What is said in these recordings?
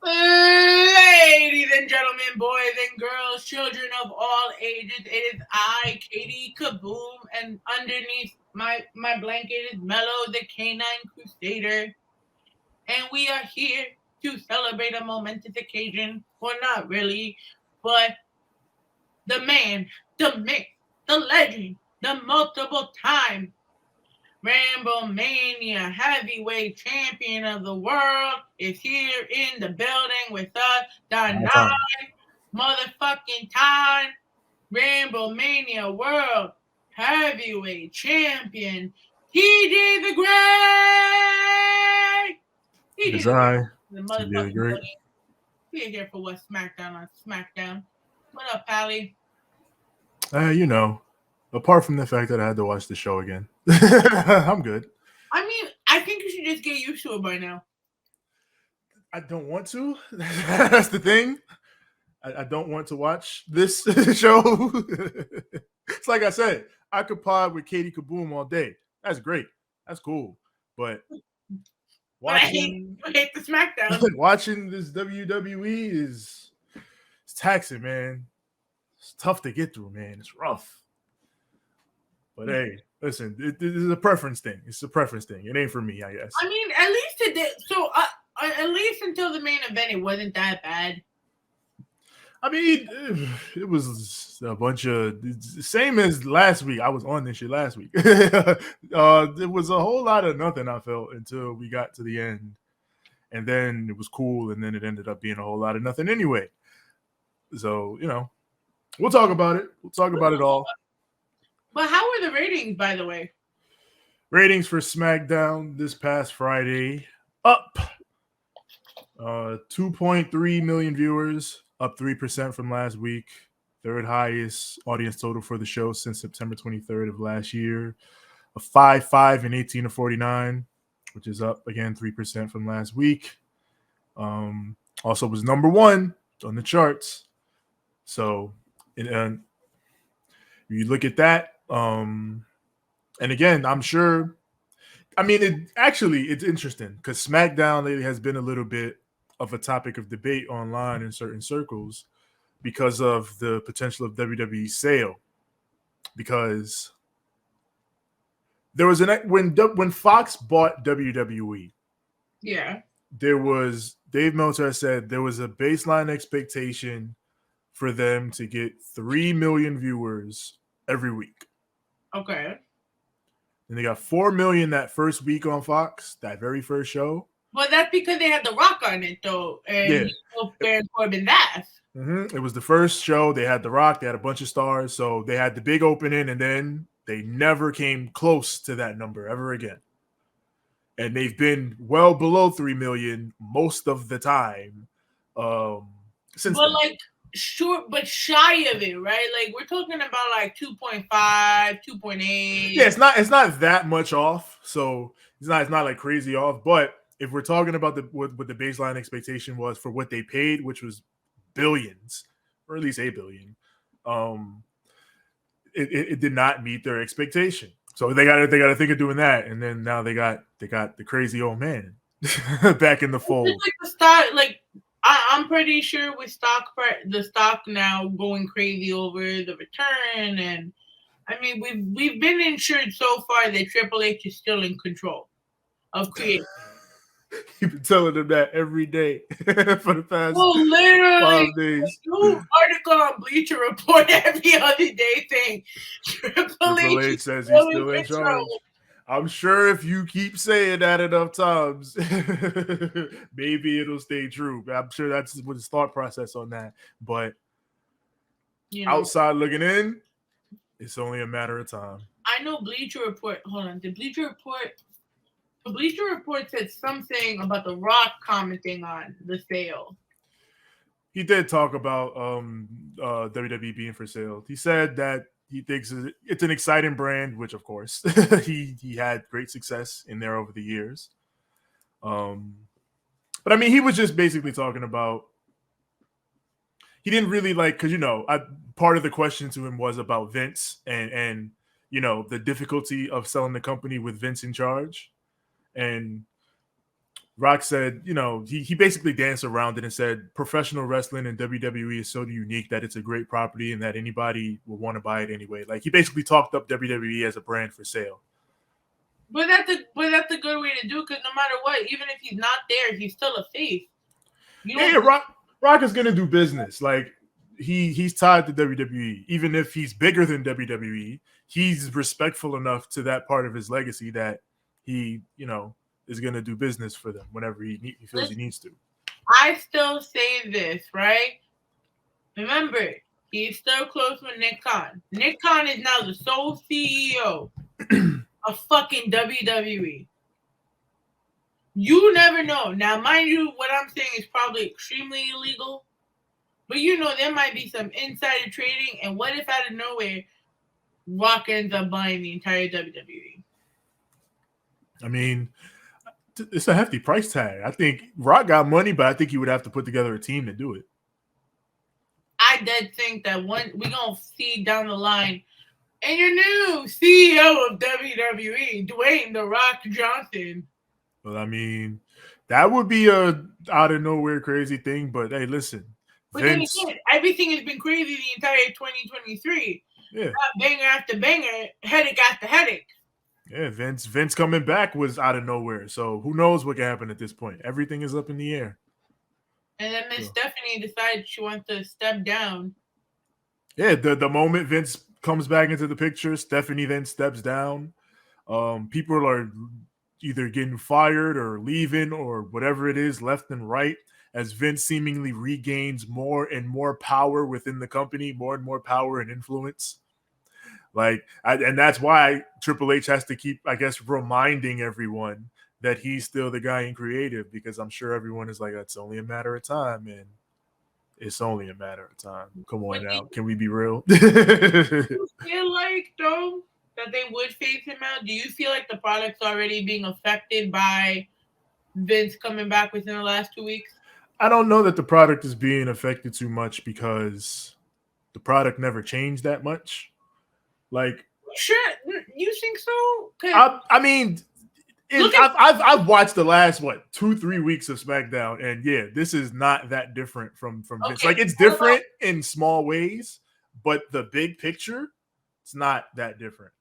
Ladies and gentlemen, boys and girls, children of all ages, it is I, Katie Kaboom, and underneath my blanket is Mellow, the Canine Crusader, and we are here to celebrate a momentous occasion. Well, not really, but the man, the myth, the legend, the multiple time Rambo Mania heavyweight champion of the world is here in the building with us. The All time. motherfucking time Rambo Mania World Heavyweight Champion, TJ the Great. It TJ is the Great, I, the TJ the motherfucking Great. building. We are here for what's SmackDown on SmackDown. What up, Pally? You know, apart from the fact that I had to watch the show again, I'm good. I mean, I think you should just get used to it by now. I don't want to. That's the thing. I don't want to watch this show. It's like I said, I could pod with Katie Kaboom all day. That's great. That's cool. But But watching I hate the SmackDown. watching this WWE is it's taxing, man. It's tough to get through, man. It's rough. But hey, listen, this is a preference thing. It's a preference thing. It ain't for me, I guess. I mean, at least today. So, at least until the main event, it wasn't that bad. I mean, it was a bunch of same as last week. I was on this shit last week. It was a whole lot of nothing. I felt until we got to the end, and then it was cool, and then it ended up being a whole lot of nothing anyway. So we'll talk about it. We'll talk about it all. But how were the ratings, by the way? Ratings for SmackDown this past Friday up 2.3 million viewers, up 3% from last week. Third highest audience total for the show since September 23rd of last year. A 5-5 and 18 to 49, which is up again 3% from last week. Also was number one on the charts. So, and you look at that, and again, I'm sure. I mean, it's interesting because SmackDown lately has been a little bit of a topic of debate online in certain circles because of the potential of WWE's sale. Because there was when Fox bought WWE, Yeah. there was Dave Meltzer said there was a baseline expectation for them to get 3 million viewers every week. Okay. And they got 4 million that first week on Fox, that very first show. Well, that's because they had The Rock on it, though, and Yeah. he spoke Baron Corbin's ass. It was the first show. They had The Rock. They had a bunch of stars. So they had the big opening, and then they never came close to that number ever again. And they've been well below 3 million most of the time since But, then. like, sure, but shy of it, right? Like, we're talking about, like, 2.5, 2.8. Yeah, it's not that much off. So it's not like crazy off. But if we're talking about what the baseline expectation was for what they paid, which was billions, or at least $8 billion, it did not meet their expectation. So they got to think of doing that, and then now they got the crazy old man back in the fold. It's like the stock, like I'm pretty sure with the stock now going crazy over the return, and I mean we've been insured so far that Triple H is still in control of creative. You've been telling them that every day for the past Literally, 5 days. new article on Bleacher Report every other day saying Triple Triple H H is says he's still in still in charge. control. I'm sure if you keep saying that enough times, maybe it'll stay true. I'm sure that's what his thought process on that. But outside looking in, it's only a matter of time. I know Bleacher Report. Hold on, the Bleacher Report said something about The Rock commenting on the sale. He did talk about WWE being for sale. He said that he thinks it's an exciting brand, which of course he had great success in there over the years. But I mean, he was just basically talking about he didn't really because part of the question to him was about Vince and the difficulty of selling the company with Vince in charge. And Rock said, he basically danced around it and said professional wrestling and WWE is so unique that it's a great property and that anybody will want to buy it anyway. Like, he basically talked up WWE as a brand for sale. But that's a good way to do it, because no matter what, even if he's not there, he's still a face. Rock is gonna do business. Like, he's tied to WWE. Even if he's bigger than WWE, he's respectful enough to that part of his legacy that he, is gonna do business for them whenever he feels he needs to. I still say this, right? Remember, he's still close with Nick Khan. Nick Khan is now the sole CEO of fucking WWE. You never know. Now, mind you, what I'm saying is probably extremely illegal. But there might be some insider trading. And what if out of nowhere, Rock ends up buying the entire WWE? I mean, it's a hefty price tag. I think Rock got money, but I think he would have to put together a team to do it. I did think that we're going to see down the line, and your new CEO of WWE, Dwayne "The Rock" Johnson. Well, I mean, that would be a out of nowhere crazy thing. But hey, listen, but Vince, then again, everything has been crazy the entire 2023. Yeah, banger after banger, headache after headache. Yeah, Vince coming back was out of nowhere. So who knows what can happen at this point? Everything is up in the air. And then Miss Stephanie decided she wants to step down. Yeah, the moment Vince comes back into the picture, Stephanie then steps down. People are either getting fired or leaving or whatever it is, left and right, as Vince seemingly regains more and more power within the company, more and more power and influence. And that's why Triple H has to keep, I guess, reminding everyone that he's still the guy in creative, because I'm sure everyone is like, it's only a matter of time, and it's only a matter of time. Come on now. Can we be real? Do you feel like, though, that they would phase him out? Do you feel like the product's already being affected by Vince coming back within the last 2 weeks? I don't know that the product is being affected too much, because the product never changed that much. Like, sure, you think so? I mean, I've watched the last 2-3 weeks of SmackDown, and yeah, this is not that different from Vince. Like, it's different in small ways, but the big picture, it's not that different.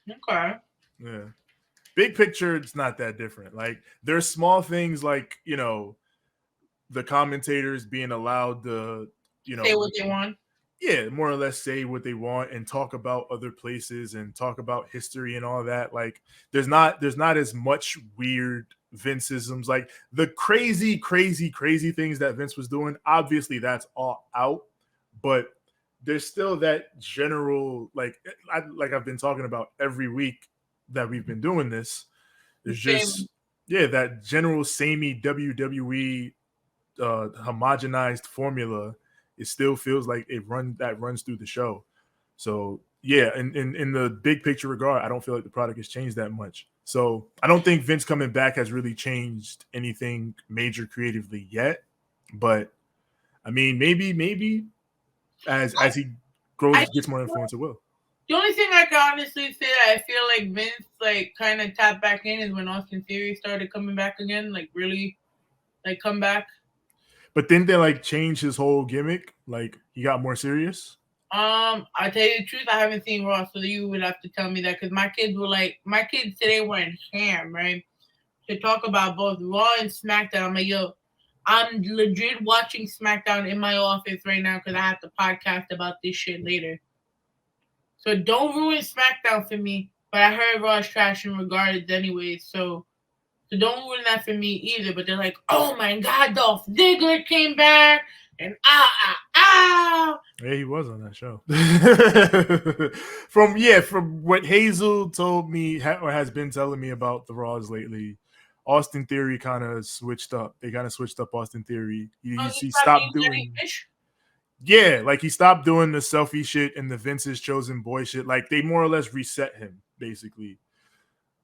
Okay. Yeah, big picture, it's not that different. Like, there's small things like, the commentators being allowed to, say what they want. Yeah, more or less say what they want and talk about other places and talk about history and all that. Like, there's not as much weird Vinceisms, like the crazy things that Vince was doing. Obviously, that's all out, but there's still that general, like I've been talking about every week that we've been doing this. There's just that general samey WWE homogenized formula. It still feels like that runs through the show. So yeah, in the big picture regard, I don't feel like the product has changed that much. So I don't think Vince coming back has really changed anything major creatively yet. But I mean, maybe as he gets more influence, it will. The only thing I can honestly say that I feel like Vince kind of tapped back in is when Austin Theory started coming back again, really come back. But didn't they change his whole gimmick? Like, he got more serious? I tell you the truth, I haven't seen Raw, so you would have to tell me that, because my kids today were in ham, right? To talk about both Raw and SmackDown. I'm like, yo, I'm legit watching SmackDown in my office right now because I have to podcast about this shit later. So don't ruin SmackDown for me. But I heard Raw's trash in regards anyways, so don't ruin that for me either. But they're like, oh my God, Dolph Ziggler came back, and Yeah, he was on that show. From what Hazel told me or has been telling me about the Raws lately, Austin Theory kind of switched up. They kind of switched up Austin Theory. He stopped doing. Yeah, he stopped doing the selfie shit and the Vince's chosen boy shit. Like, they more or less reset him, basically.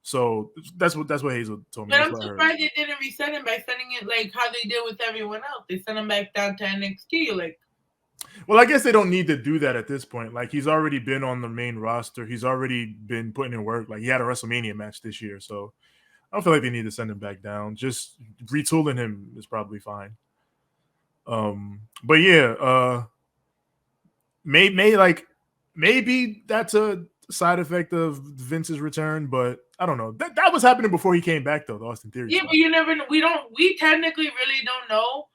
So that's what Hazel told me. But I'm surprised they didn't reset him by sending it how they did with everyone else. They sent him back down to NXT. Well, I guess they don't need to do that at this point. He's already been on the main roster. He's already been putting in work. He had a WrestleMania match this year, so I don't feel like they need to send him back down. Just retooling him is probably fine. But yeah, maybe that's a side effect of Vince's return, but I don't know. That was happening before he came back though, the Austin Theory Yeah, stuff. but you never know. We technically really don't know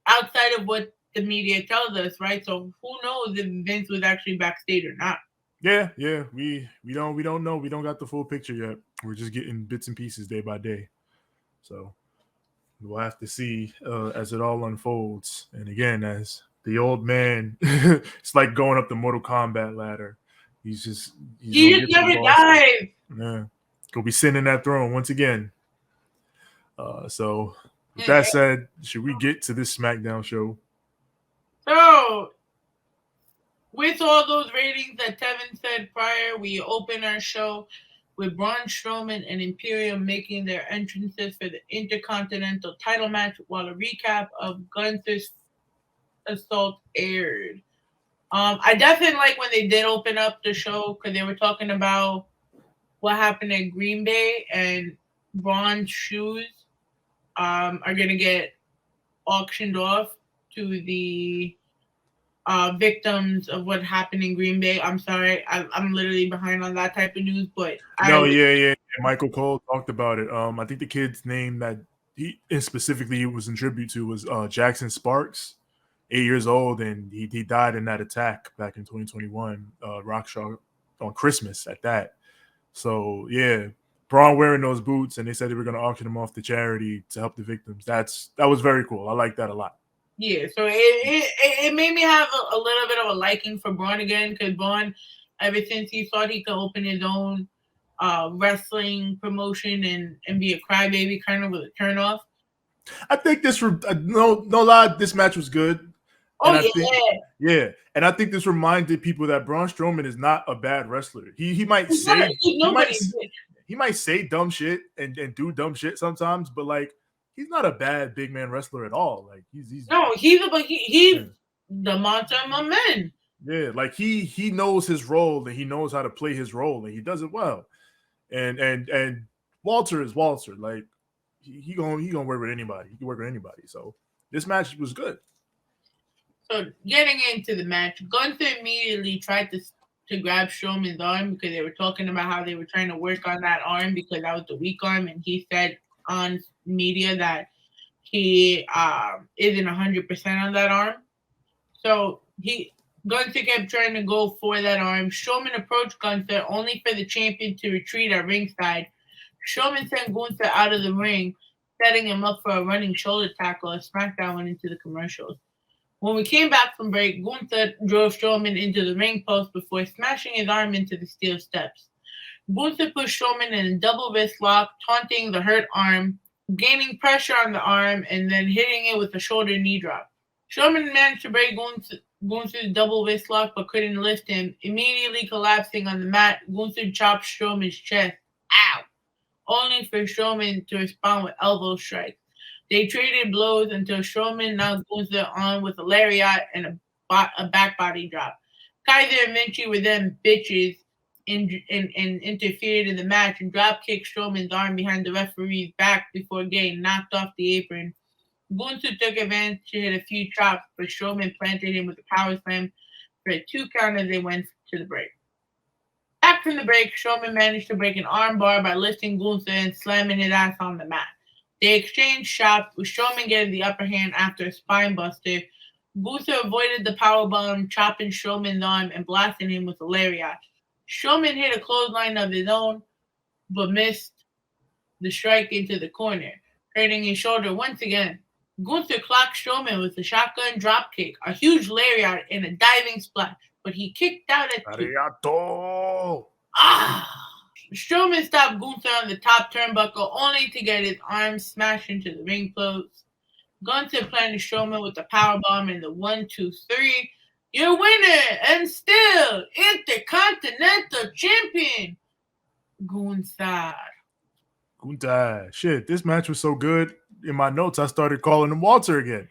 outside of what the media tells us, right? So who knows if Vince was actually backstage or not? Yeah, we don't know. We don't got the full picture yet. We're just getting bits and pieces day by day. So we'll have to see as it all unfolds. And again, as the old man, it's like going up the Mortal Kombat ladder. He's He gonna just get to never the boss. dies. Yeah, gonna be sitting in that throne once again. So with Yeah. that said, should we get to this SmackDown show? So with all those ratings that Tevin said prior, we open our show with Braun Strowman and Imperium making their entrances for the Intercontinental title match while a recap of Gunther's assault aired. I definitely like when they did open up the show because they were talking about what happened at Green Bay and Braun's shoes are going to get auctioned off to the victims of what happened in Green Bay. I'm sorry, I'm literally behind on that type of news, but No, yeah. Michael Cole talked about it. I think the kid's name that he specifically was in tribute to was Jackson Sparks, 8 years old, and he died in that attack back in 2021, Rockshaw on Christmas at that. So yeah, Braun wearing those boots, and they said they were going to auction them off to charity to help the victims. That was very cool. I like that a lot. Yeah, so it made me have a little bit of a liking for Braun again because Braun, ever since he thought he could open his own wrestling promotion and be a crybaby, kind of with a turnoff. I think this no lie, this match was good. Oh And I think and I think this reminded people that Braun Strowman is not a bad wrestler. He might he's say not, he's nobody's bitch. he might say dumb shit and do dumb shit sometimes, but like he's not a bad big man wrestler at all. Like he's No, he's the monster among men. yeah, like he knows his role and he knows how to play his role and he does it well. And Walter is Walter. Like he gonna work with anybody. He can work with anybody. So this match was good. So getting into the match, Gunther immediately tried to grab Strowman's arm because they were talking about how they were trying to work on that arm because that was the weak arm, and he said on media that he isn't 100% on that arm. So Gunther kept trying to go for that arm. Strowman approached Gunther only for the champion to retreat at ringside. Strowman sent Gunther out of the ring, setting him up for a running shoulder tackle as SmackDown went into the commercials. When we came back from break, Gunther drove Strowman into the ring post before smashing his arm into the steel steps. Gunther pushed Strowman in a double wrist lock, taunting the hurt arm, gaining pressure on the arm, and then hitting it with a shoulder knee drop. Strowman managed to break Gunther's double wrist lock but couldn't lift him. Immediately collapsing on the mat, Gunther chopped Strowman's chest. Ow! Only for Strowman to respond with elbow strikes. They traded blows until Strowman knocked Gunther on with a lariat and a back body drop. Kaiser and Vinci were then bitches and interfered in the match and drop kicked Strowman's arm behind the referee's back before getting knocked off the apron. Gunther took advantage to hit a few chops, but Strowman planted him with a power slam for a 2 count as they went to the break. Back from the break, Strowman managed to break an arm bar by lifting Gunther and slamming his ass on the mat. They exchanged shots, with Strowman getting the upper hand after a spine buster. Gunther avoided the powerbomb, chopping Strowman's arm and blasting him with a lariat. Strowman hit a clothesline of his own, but missed the strike into the corner, hurting his shoulder once again. Gunther clocked Strowman with a shotgun dropkick, a huge lariat, and a diving splash, but he kicked out at 2. Arigato. Strowman stopped Gunther on the top turnbuckle only to get his arm smashed into the ring post. Gunther planted Strowman with the powerbomb and the 1, 2, 3. Your winner and still Intercontinental Champion, Gunther. Shit, this match was so good. In my notes, I started calling him Walter again.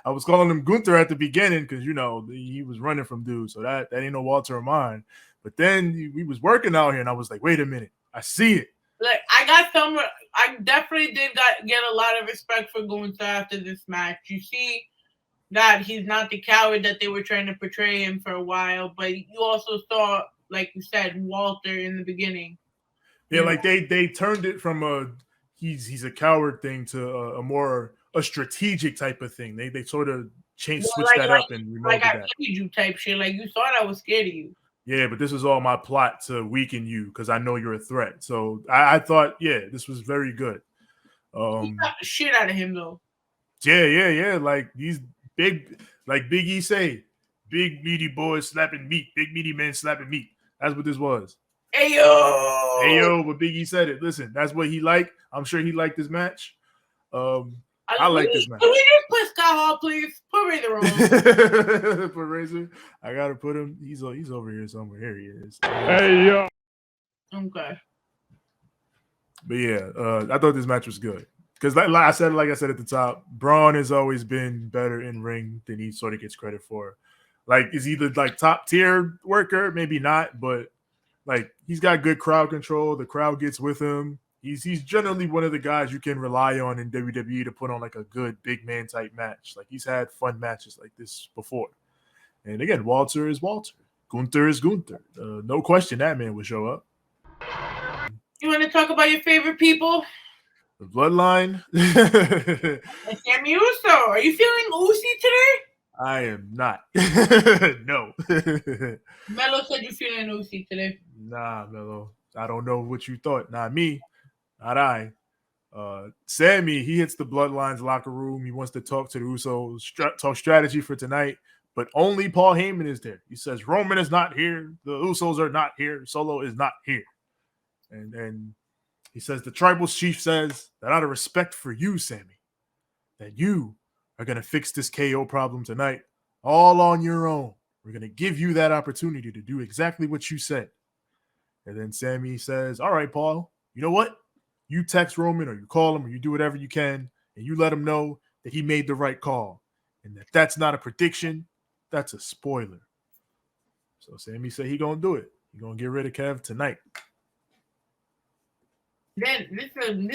I was calling him Gunther at the beginning because, you know, he was running from dude. So that ain't no Walter of mine. But then we was working out here and I was like, wait a minute. I see it. Like I definitely did get a lot of respect for Gunther after this match. You see that he's not the coward that they were trying to portray him for a while, but you also saw, like you said, Walter in the beginning. Yeah, like they turned it from a he's a coward thing to a strategic type of thing. They sort of switched that up and like remolded I that. pitied you type shit. Like you thought I was scared of you. Yeah, but this was all my plot to weaken you because I know you're a threat. So I thought, yeah, this was very good. He got the shit out of him though. Yeah. Like these like Big E say, big meaty boys slapping meat, big meaty men slapping meat. That's what this was. Hey yo, But Big E said it. Listen, that's what he liked. I'm sure he liked this match. I like this match. Can we just put Scott Hall, please? Put Razor on. Put Razor. I gotta put him. He's over here somewhere. Here he is. Hey yo. Okay. But yeah, I thought this match was good because, like I said at the top, Braun has always been better in ring than he sort of gets credit for. Like, is either like top tier worker, maybe not, but like he's got good crowd control. The crowd gets with him. He's generally one of the guys you can rely on in WWE to put on like a good big man type match. Like he's had fun matches like this before. And again, Walter is Walter. Gunther is Gunther. No question that man would show up. You want to talk about your favorite people? The Bloodline. Sami Uso. Are you feeling Usi today? I am not. No. Melo said you're feeling Usi today. Nah, Melo. I don't know what you thought. Not me. Not I. Sami, he hits the Bloodline's locker room. He wants to talk to the Usos, talk strategy for tonight, but only Paul Heyman is there. He says Roman is not here. The Usos are not here. Solo is not here. And he says the tribal chief says that out of respect for you, Sami, that you are going to fix this KO problem tonight all on your own. We're going to give you that opportunity to do exactly what you said. And then Sami says, all right, Paul, you know what? You text Roman or you call him or you do whatever you can and you let him know that he made the right call and that that's not a prediction. That's a spoiler. So Sami said he going to do it. He going to get rid of Kev tonight. Then this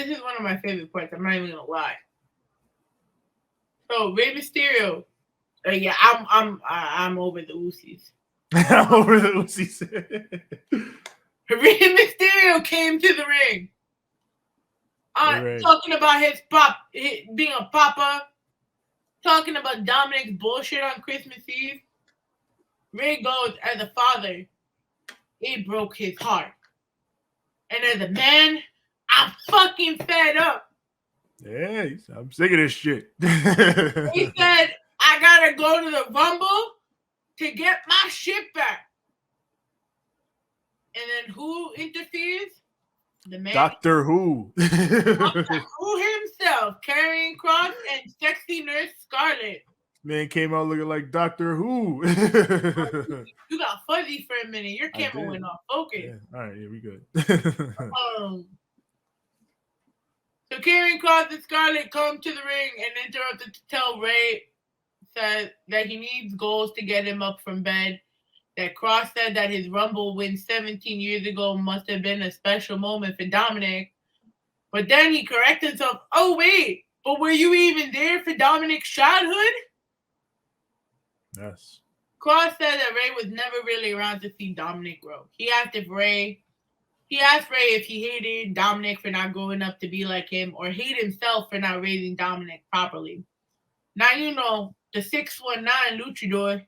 is one of my favorite parts. I'm not even gonna lie. So Rey Mysterio, yeah, I'm over the Usos. I'm over the Usos. Rey Mysterio came to the ring, talking about his being a papa, talking about Dominic's bullshit on Christmas Eve. Rey goes, as a father, it broke his heart, and as a man, I'm fucking fed up. Yeah, I'm sick of this shit. He said, I gotta go to the Rumble to get my shit back. And then who interferes? The man. Doctor Who. Doctor Who himself, Karrion Kross and sexy nurse Scarlett. Man came out looking like Doctor Who. You got fuzzy for a minute. Your camera went off. Okay. Yeah. All right, yeah, we good. So Karrion Kross and Scarlett come to the ring and interrupt to tell Rey that he needs goals to get him up from bed. That Kross said that his Rumble win 17 years ago must have been a special moment for Dominic. But then he corrected himself. Oh, wait. But were you even there for Dominic's childhood? Yes. Kross said that Rey was never really around to see Dominic grow. He asked Rey if he hated Dominic for not growing up to be like him or hate himself for not raising Dominic properly. Now, you know, the 619 luchador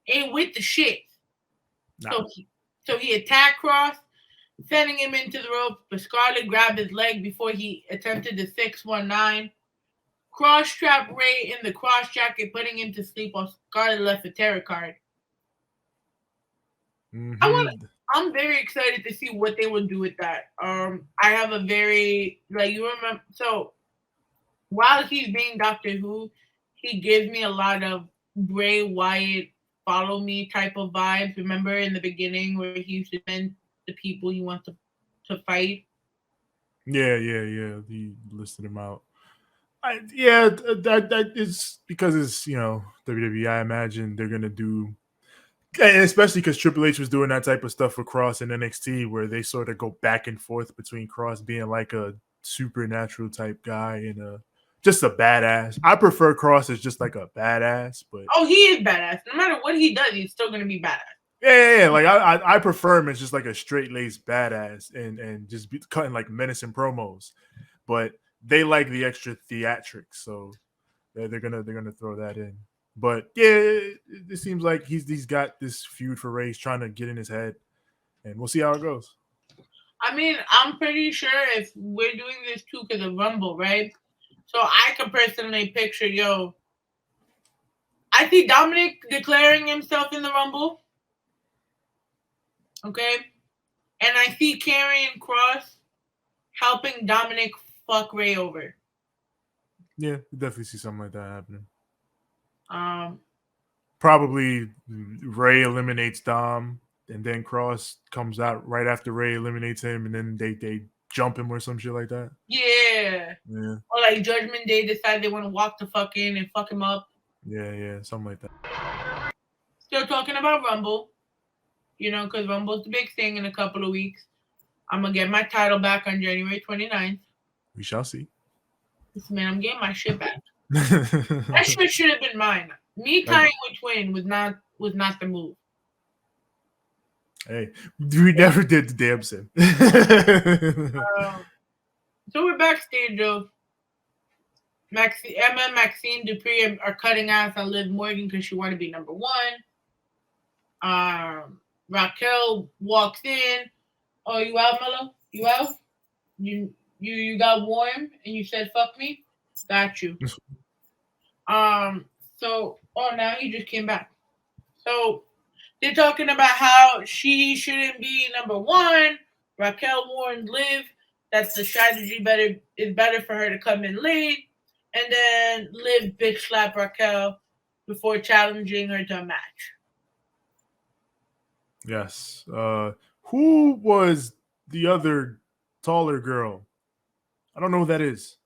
ain't with the shit. No. So he attacked Kross, sending him into the ropes, but Scarlett grabbed his leg before he attempted the 619. Kross trapped Rey in the cross jacket, putting him to sleep while Scarlett left a tarot card. Mm-hmm. I'm very excited to see what they will do with that. I have a very, you remember, so while he's being Doctor Who, he gives me a lot of Bray Wyatt follow me type of vibes. Remember in the beginning where he used to send the people he wants to fight? Yeah. He listed him out. That is because it's, WWE. I imagine they're going to do And especially because Triple H was doing that type of stuff for Cross in NXT, where they sort of go back and forth between Cross being like a supernatural type guy and just a badass. I prefer Cross as just like a badass, but oh, he is badass. No matter what he does, he's still gonna be badass. yeah. Like I prefer him as just like a straight laced badass and just cutting like menacing promos. But they like the extra theatrics, so they're gonna throw that in. But yeah, it seems like he's got this feud for Ray. He's trying to get in his head, and we'll see how it goes. I mean, I'm pretty sure if we're doing this too because of Rumble, right? So I could personally picture, I see Dominic declaring himself in the Rumble. Okay? And I see Karrion Kross helping Dominic fuck Ray over. Yeah, definitely see something like that happening. Um, Probably Ray eliminates Dom, and then Cross comes out right after Ray eliminates him, and then they jump him or some shit like that. Yeah. Yeah. Or like Judgment Day decide they want to walk the fuck in and fuck him up. Yeah, something like that. Still talking about Rumble, because Rumble's the big thing in a couple of weeks. I'm going to get my title back on January 29th. We shall see. Man, I'm getting my shit back. That shit should have been mine. Me tying with Twin was not the move. Hey, we never did the damn sim. So we're backstage of Emma and Maxine Dupree are cutting ass on Liv Morgan because she wanted to be number one. Raquel walks in. Oh, you out, Mello? You out? You got warm and you said fuck me? Got you. So now he just came back. So they're talking about how she shouldn't be number one. Raquel warned Liv that the strategy is better for her to come in late. And then Liv bitch slap Raquel before challenging her to a match. Yes. Who was the other taller girl? I don't know who that is.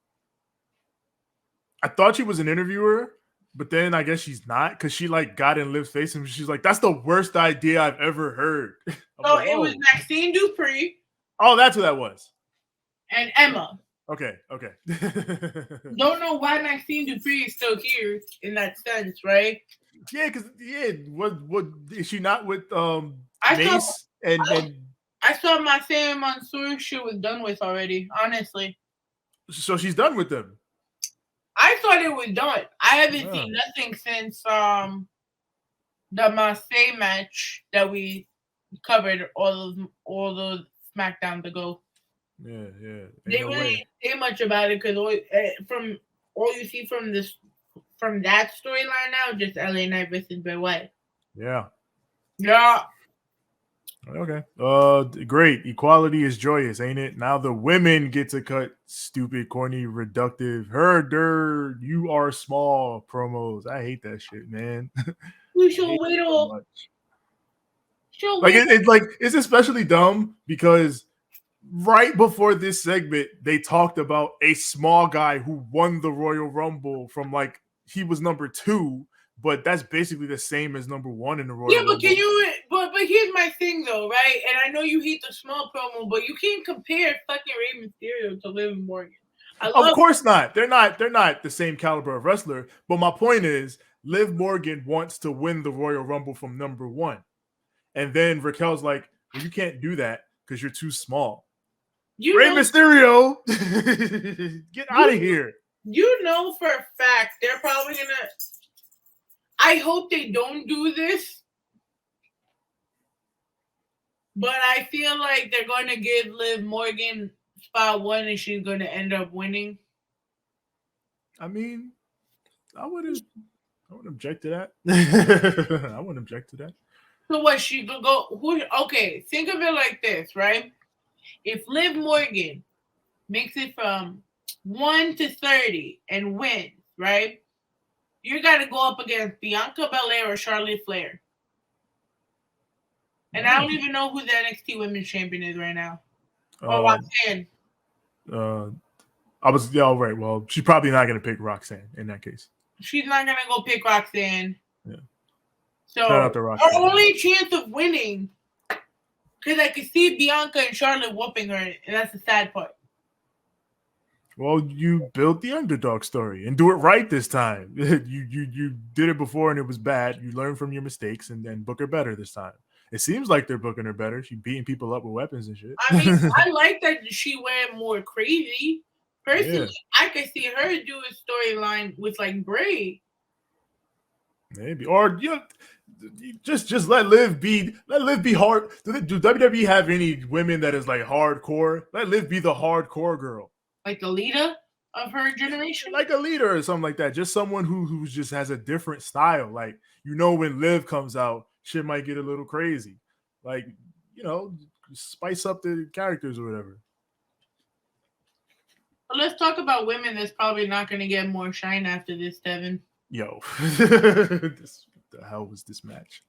I thought she was an interviewer, but then I guess she's not because she like got in Liv's face and she's like, "That's the worst idea I've ever heard." So like, it was Maxine Dupree. Oh, that's who that was. And Emma. Okay. Don't know why Maxine Dupree is still here in that sense, right? Yeah, because what is she not with Mace and I saw my Sam Mansour shit was done with already, honestly. So she's done with them. I thought it was done. I haven't seen nothing since the Marseille match that we covered all those SmackDown to go. Yeah. They really say much about it because from all you see from that storyline now, just LA Knight versus Bray Wyatt. Yeah. Okay. Great. Equality is joyous, ain't it? Now the women get to cut stupid, corny, reductive, herder, you are small promos. I hate that shit, man. We should wait all. Like it's especially dumb because right before this segment, they talked about a small guy who won the Royal Rumble from like he was number 2. But that's basically the same as number 1 in the Royal Rumble. But here's my thing though, right? And I know you hate the small promo, but you can't compare fucking Rey Mysterio to Liv Morgan. Of course not. They're not the same caliber of wrestler. But my point is, Liv Morgan wants to win the Royal Rumble from number 1. And then Raquel's like, well, you can't do that because you're too small. Rey Mysterio, get out of here. You know for a fact they're probably gonna. I hope they don't do this, but I feel like they're going to give Liv Morgan spot 1 and she's going to end up winning. I mean, I wouldn't object to that. I wouldn't object to that. So what, she could go... Okay, think of it like this, right? If Liv Morgan makes it from 1 to 30 and wins, right? You got to go up against Bianca Belair or Charlotte Flair. And I don't even know who the NXT Women's Champion is right now. Or Roxanne. Right. Well, she's probably not going to pick Roxanne in that case. She's not going to go pick Roxanne. Yeah. So Shout out to Rock. our only chance of winning, because I could see Bianca and Charlotte whooping her, and that's the sad part. Well, you built the underdog story and do it right this time. You did it before and it was bad. You learn from your mistakes and then book her better this time. It seems like they're booking her better. She's beating people up with weapons and shit. I mean, I like that she went more crazy. Personally, yeah. I could see her do a storyline with like Bray. Maybe, or just let Liv be hard. Do WWE have any women that is like hardcore? Let Liv be the hardcore girl. Like the leader of her generation? Like a leader or something like that. Just someone who just has a different style. Like, when Liv comes out, shit might get a little crazy. Like, spice up the characters or whatever. Well, let's talk about women that's probably not going to get more shine after this, Devin. Yo. What the hell was this match?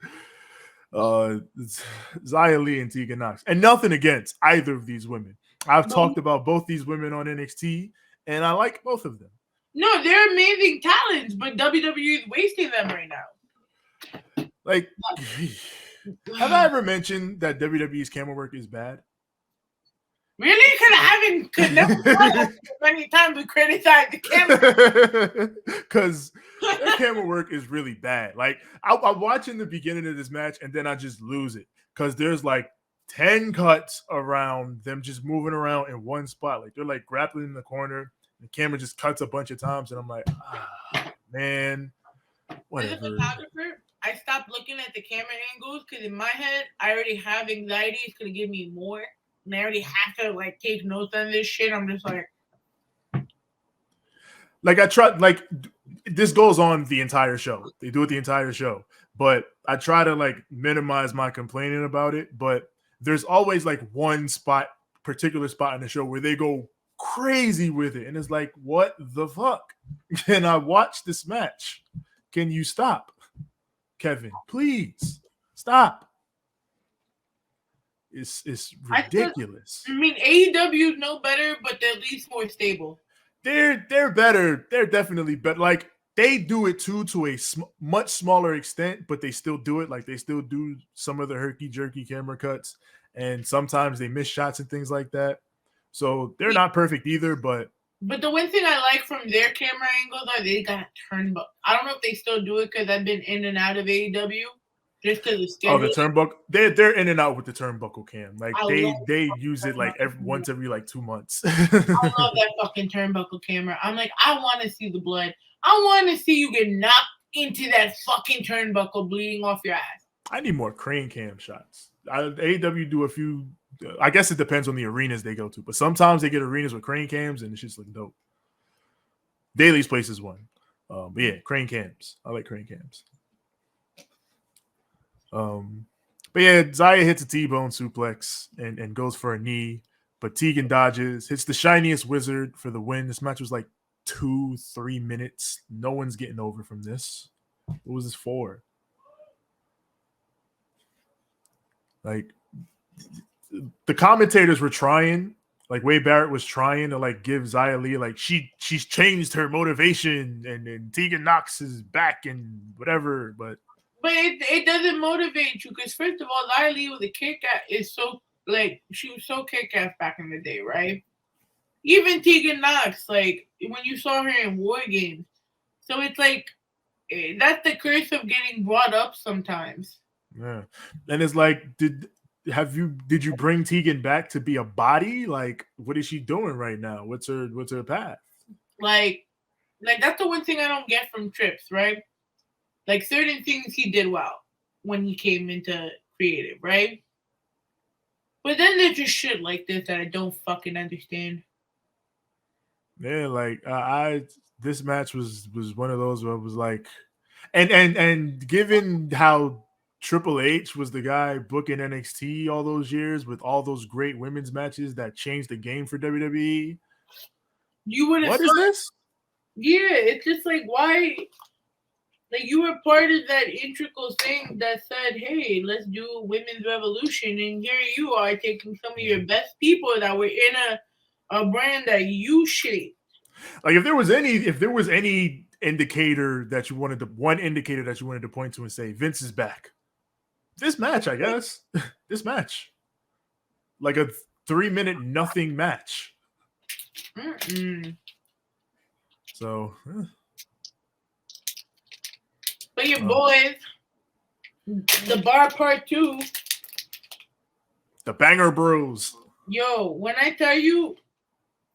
Xia Li and Tegan Nox. And nothing against either of these women. I've talked about both these women on NXT, and I like both of them. No, they're amazing talents, but WWE is wasting them right now. Like, have I ever mentioned that WWE's camera work is bad? Really? Because I never many times we criticize the camera. Because their camera work is really bad. Like, I'm watching the beginning of this match, and then I just lose it. Because there's like 10 cuts around them just moving around in one spot. Like, they're like grappling in the corner. The camera just cuts a bunch of times, and I'm like, man, whatever. As a photographer, I stopped looking at the camera angles because in my head, I already have anxiety. It's going to give me more. And I already have to, like, take notes on this shit. I'm just like... I try, like, this goes on the entire show. They do it the entire show. But I try to, like, minimize my complaining about it. But there's always, like, one particular spot in the show where they go crazy with it. And it's like, what the fuck? Can I watch this match? Can you stop? Kevin, please stop. It's ridiculous. I mean, AEW is no better, but they're at least more stable. They're better. They're definitely better. Like, they do it too to a much smaller extent, but they still do it. Like, they still do some of the herky-jerky camera cuts, and sometimes they miss shots and things like that. So they're not perfect either, but... But the one thing I like from their camera angles are they got a turnbuckle. I don't know if they still do it because I've been in and out of AEW. Just because of schedule. Oh, the turnbuckle. They're in and out with the turnbuckle cam. Like, they use it like once every like 2 months. I love that fucking turnbuckle camera. I'm like, I want to see the blood. I want to see you get knocked into that fucking turnbuckle bleeding off your ass. I need more crane cam shots. AEW do a few. I guess it depends on the arenas they go to, but sometimes they get arenas with crane cams and it's just like dope. Daily's Place is one. But yeah, crane cams. I like crane cams. But yeah, Xia hits a T-bone suplex and goes for a knee, but Tegan dodges, hits the shiniest wizard for the win. This match was like 2-3 minutes. No one's getting over from this. What was this for? Like, the commentators were trying, like Wade Barrett was trying to like give Xia Li, like, she's changed her motivation and Tegan Nox is back and whatever, but it doesn't motivate you because first of all, Xia Li with a kick-ass is so, like, she was so kick-ass back in the day, right? Even Tegan Nox, like, when you saw her in War Games. So it's like, that's the curse of getting brought up sometimes. Yeah. And it's like, did you bring Tegan back to be a body? Like, what is she doing right now? What's her path? Like that's the one thing I don't get from Trips, right? Like, certain things he did well when he came into creative, right? But then there's just shit like this that I don't fucking understand. Yeah, like this match was one of those where it was like, and given how Triple H was the guy booking NXT all those years with all those great women's matches that changed the game for WWE. You would have. What is this? Yeah, it's just like, why? Like, you were part of that integral thing that said, hey, let's do women's revolution. And here you are taking some of your best people that were in a brand that you shaped. Like, if there was any indicator that you wanted to point to and say Vince is back? This match, I guess. This match. Like a 3-minute nothing match. Mm-mm. So, but your boys, the Bar Part 2. The Banger Bros. Yo, when I tell you,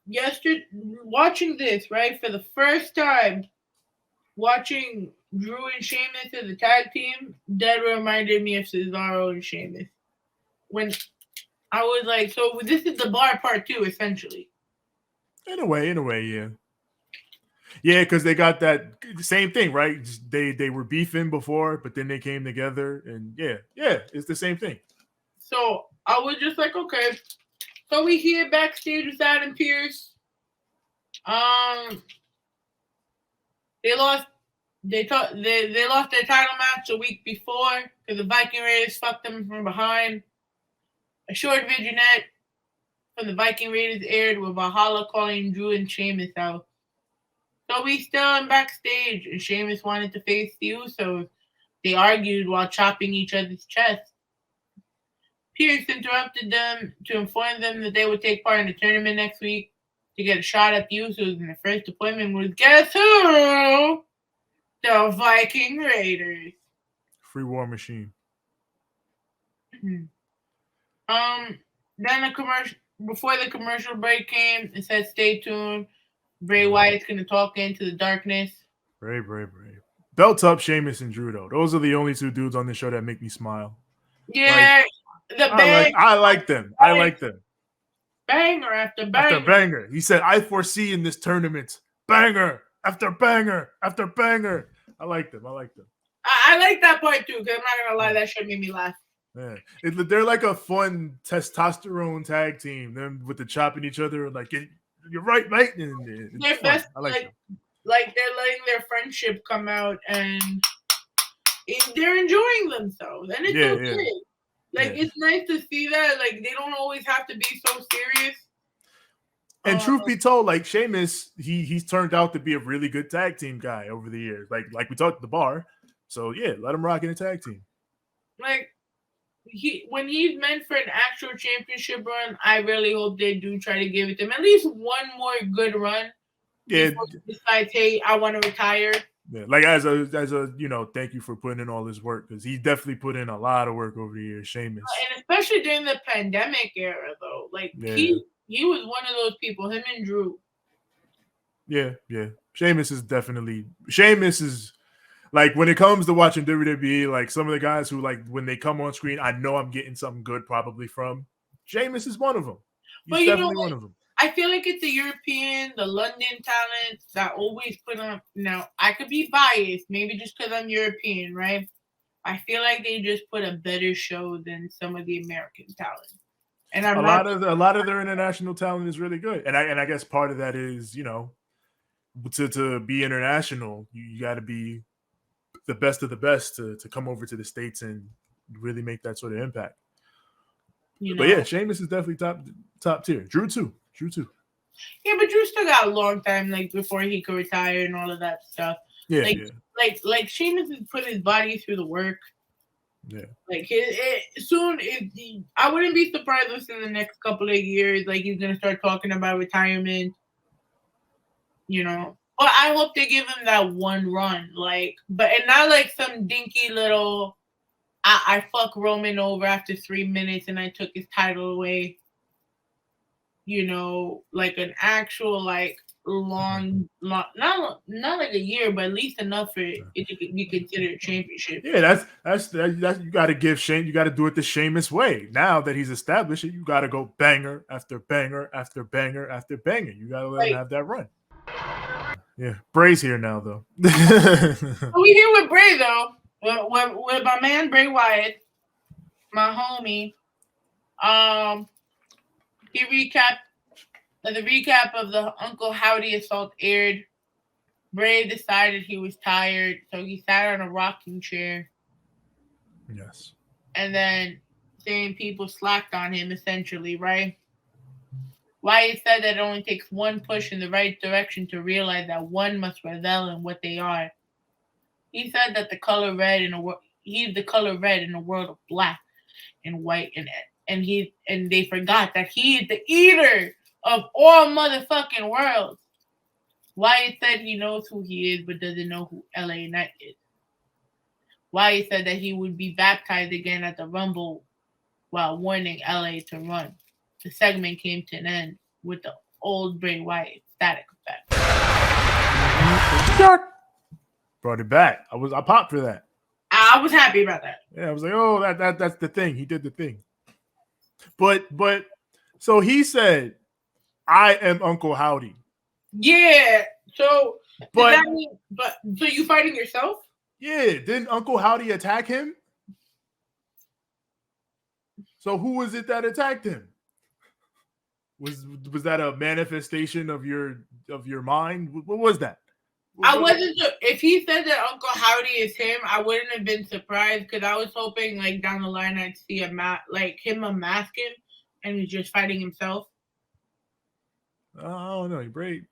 yesterday, watching this, right, for the first time, watching Drew and Sheamus as a tag team, that reminded me of Cesaro and Sheamus. When I was like, so this is the Bar Part 2, essentially. In a way, yeah. Yeah, because they got that same thing, right? They were beefing before, but then they came together, and yeah, it's the same thing. So I was just like, okay. So we here backstage with Adam Pearce. They lost. They lost their title match a week before because the Viking Raiders fucked them from behind. A short vignette from the Viking Raiders aired with Valhalla calling Drew and Sheamus out. So we still in backstage, and Sheamus wanted to face the Usos. They argued while chopping each other's chests. Pierce interrupted them to inform them that they would take part in the tournament next week to get a shot at the Usos, and the first appointment was, guess who? The Viking Raiders. Free War Machine. Then before the commercial break came, it said, stay tuned. Bray Wyatt's going to talk into the darkness. Bray. Belt up Sheamus and Drew, though. Those are the only two dudes on this show that make me smile. Yeah, I like them. I like them. Banger after banger. After banger. He said, I foresee in this tournament banger after banger after banger. I like them. I like that part too, because I'm not going to lie, that shit made me laugh. Yeah. They're like a fun testosterone tag team. Them with the chopping each other, like, you're right, mate. And they're best, I like they're letting their friendship come out, and they're enjoying themselves, and it's okay. It's nice to see that. Like, they don't always have to be so serious. And truth be told, like, Sheamus, he's turned out to be a really good tag team guy over the years. Like we talked at the bar. So yeah, let him rock in a tag team. Like, when he's meant for an actual championship run, I really hope they do try to give it to him at least one more good run. Yeah. Besides, hey, I want to retire. Yeah, like as a thank you for putting in all this work, because he definitely put in a lot of work over the years, Sheamus. And especially during the pandemic era, though, like he was one of those people. Him and Drew. Yeah. Sheamus is like, when it comes to watching WWE, like, some of the guys who, like, when they come on screen, I know I'm getting something good probably from. Sheamus is one of them. He's definitely one of them. I feel like it's the European, the London talents that always put on. Now, I could be biased, maybe just because I'm European, right? I feel like they just put a better show than some of the American talent. And a lot of their international talent is really good, and I guess part of that is, to be international, you got to be the best of the best to come over to the States and really make that sort of impact. But yeah, Sheamus is definitely top tier. Drew too. Yeah, but Drew still got a long time, like, before he could retire and all of that stuff. Yeah, like Sheamus has put his body through the work. Yeah. Like, I wouldn't be surprised if in the next couple of years, like, he's gonna start talking about retirement. But I hope they give him that one run, but not like some dinky little. I fuck Roman over after 3 minutes and I took his title away. Like an actual, like, long, not like a year, but at least enough for it to be considered a championship. Yeah, that's you got to give Shane. You got to do it the Sheamus way. Now that he's established it, you got to go banger after banger after banger after banger. You got to let him have that run. Yeah, Bray's here now, though. We here with Bray, though. With my man Bray Wyatt, my homie. The recap of the Uncle Howdy assault aired. Bray decided he was tired, so he sat on a rocking chair. Yes. And then saying people slacked on him, essentially, right? Wyatt said that it only takes one push in the right direction to realize that one must revel in what they are. He said that the color red in a he's the color red in a world of black and white, and they forgot that he is the eater of all motherfucking worlds. Wyatt said he knows who he is but doesn't know who LA Knight is. Wyatt said that he would be baptized again at the Rumble while warning LA to run. The segment came to an end with the old Bray Wyatt static effect. Brought it back. I popped for that. I was happy about that. Yeah, I was like, oh, that's the thing. He did the thing. But so he said, I am Uncle Howdy. Yeah. So so you fighting yourself? Yeah, didn't Uncle Howdy attack him? So who was it that attacked him? Was that a manifestation of your mind? What was that? I wasn't sure. If he said that Uncle Howdy is him, I wouldn't have been surprised because I was hoping like down the line I'd see him unmasking and he's just fighting himself. I don't know. Bray,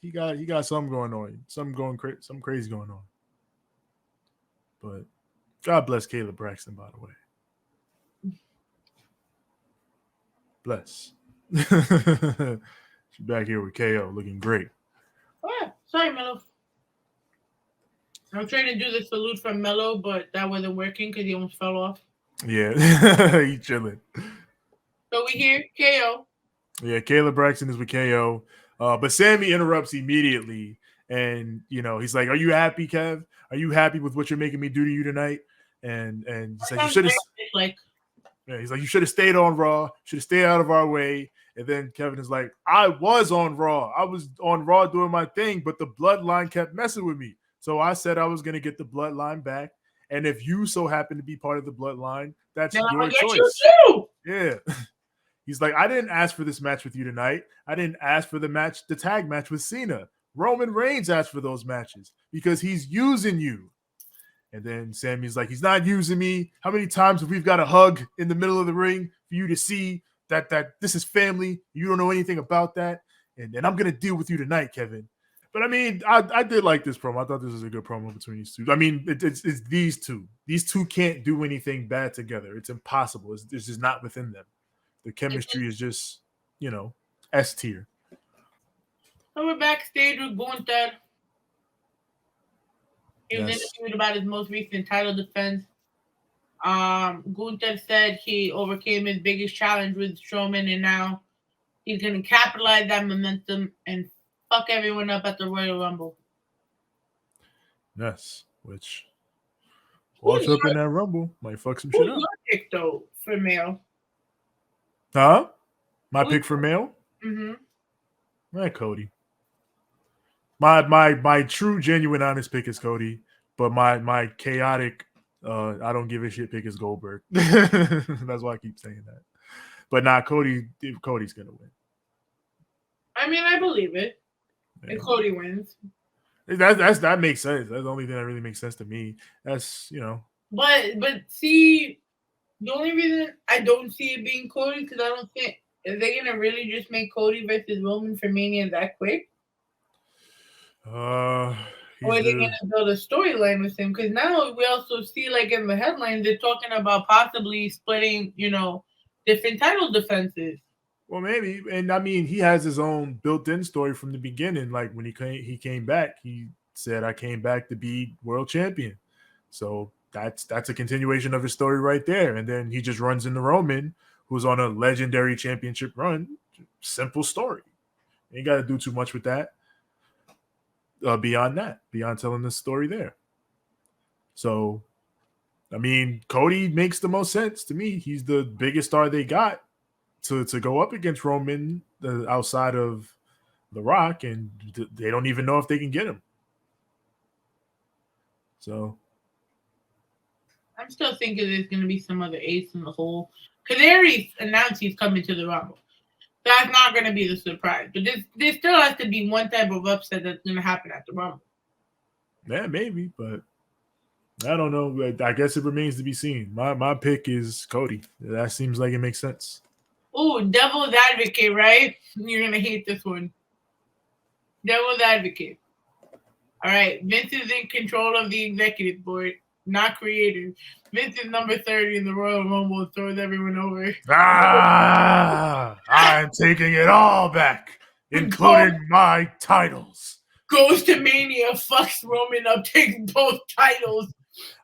he got something going on. Something crazy going on. But God bless Caleb Braxton, by the way. Bless. She's back here with KO, looking great. Oh yeah, sorry, Mello. I'm trying to do the salute from Mello, but that wasn't working because he almost fell off. Yeah, he chilling. So we hear KO. Yeah, Caleb Braxton is with KO. But Sami interrupts immediately. And, he's like, are you happy, Kev? Are you happy with what you're making me do to you tonight? And he's like, you should have. Yeah, he's like, you should have stayed on Raw. Should have stayed out of our way. And then Kevin is like, I was on Raw. I was on Raw doing my thing, but the bloodline kept messing with me. So I said I was going to get the bloodline back. And if you so happen to be part of the bloodline, that's your choice. You yeah. He's like, I didn't ask for this match with you tonight. I didn't ask for the tag match with Cena. Roman Reigns asked for those matches because he's using you. And then Sami's like, he's not using me. How many times have we got a hug in the middle of the ring for you to see that this is family? You don't know anything about that. And I'm going to deal with you tonight, Kevin. But I mean, I did like this promo. I thought this was a good promo between these two. I mean, it's these two. These two can't do anything bad together. It's impossible. It's just not within them. The chemistry is just, S tier. So we're backstage with Gunther. He was interviewed about his most recent title defense. Gunther said he overcame his biggest challenge with Strowman, and now he's going to capitalize that momentum and fuck everyone up at the Royal Rumble. Yes, which walks up in that Rumble might fuck some shit up. Who's your pick, though, for male? Huh? My pick for male? Mm-hmm. Cody. My true, genuine, honest pick is Cody, but my chaotic, I don't give a shit pick is Goldberg. That's why I keep saying that. But Cody's gonna win. I mean, I believe it. Yeah. And Cody wins. That makes sense. That's the only thing that really makes sense to me. That's But see, the only reason I don't see it being Cody because I don't think is they gonna really just make Cody versus Roman for Mania that quick. Or are they gonna build a storyline with him? Because now we also see, like in the headlines, they're talking about possibly splitting, different title defenses. Well, maybe, and I mean, he has his own built-in story from the beginning. Like when he came back, he said, "I came back to be world champion." So that's a continuation of his story right there. And then he just runs into Roman, who's on a legendary championship run. Simple story. Ain't got to do too much with that. Beyond telling the story there. So, I mean, Cody makes the most sense to me. He's the biggest star they got to go up against Roman outside of The Rock, and they don't even know if they can get him. So, I'm still thinking there's going to be some other ace in the hole. Because they already announced he's coming to the Rumble. That's not going to be the surprise. But there still has to be one type of upset that's going to happen at the Rumble. Yeah, maybe, but I don't know. I guess it remains to be seen. My pick is Cody. That seems like it makes sense. Oh, devil's advocate, right? You're gonna hate this one. Devil's advocate. All right, Vince is in control of the executive board, not creative. Vince is number 30 in the Royal Rumble, throws everyone over. I'm taking it all back, including my titles. Goes to Mania, fucks Roman up, takes both titles.